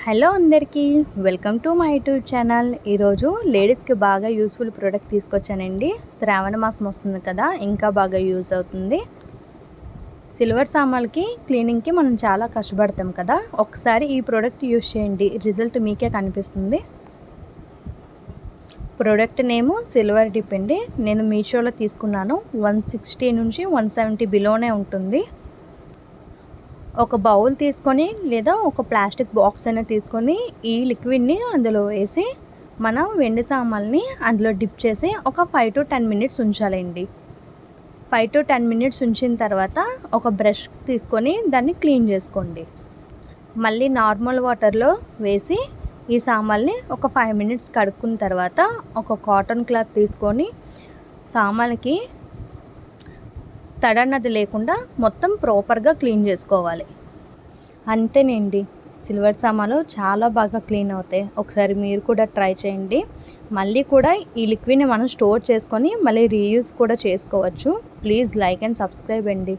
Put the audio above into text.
Hello అందరికీ welcome to my YouTube channel. ఈరోజు లేడీస్కి బాగా యూస్ఫుల్ ప్రోడక్ట్ తీసుకొచ్చానండి. శ్రావణ మాసం వస్తుంది కదా, ఇంకా బాగా యూజ్ అవుతుంది. సిల్వర్ సామాన్లకి క్లీనింగ్కి మనం చాలా కష్టపడతాం కదా, ఒకసారి ఈ ప్రోడక్ట్ యూజ్ చేయండి, రిజల్ట్ మీకే కనిపిస్తుంది. ప్రోడక్ట్ నేము సిల్వర్ డిప్ అండి. నేను మీషోలో తీసుకున్నాను. 160 నుంచి 170 బిలోనే ఉంటుంది. ఒక బౌల్ తీసుకొని లేదా ఒక ప్లాస్టిక్ బాక్స్ అనేది తీసుకొని ఈ లిక్విడ్ని అందులో వేసి మనం వెండి సామాన్ని అందులో డిప్ చేసి ఒక 5 to 10 మినిట్స్ ఉంచాలండి. 5 to 10 మినిట్స్ ఉంచిన తర్వాత ఒక బ్రష్ తీసుకొని దాన్ని క్లీన్ చేసుకోండి. మళ్ళీ నార్మల్ వాటర్లో వేసి ఈ సామాన్ని ఒక 5 మినిట్స్ కడుక్కున్న తర్వాత ఒక కాటన్ క్లాత్ తీసుకొని సామాన్కి తడన్నది లేకుండా మొత్తం ప్రాపర్గా క్లీన్ చేసుకోవాలి. అంతేనండి, సిల్వర్ సామాన్లు చాలా బాగా క్లీన్ అవుతాయి. ఒకసారి మీరు కూడా ట్రై చేయండి. మళ్ళీ కూడా ఈ లిక్విడ్ని మనం స్టోర్ చేసుకొని మళ్ళీ రీయూజ్ కూడా చేసుకోవచ్చు. ప్లీజ్ లైక్ అండ్ సబ్స్క్రైబ్ అండి.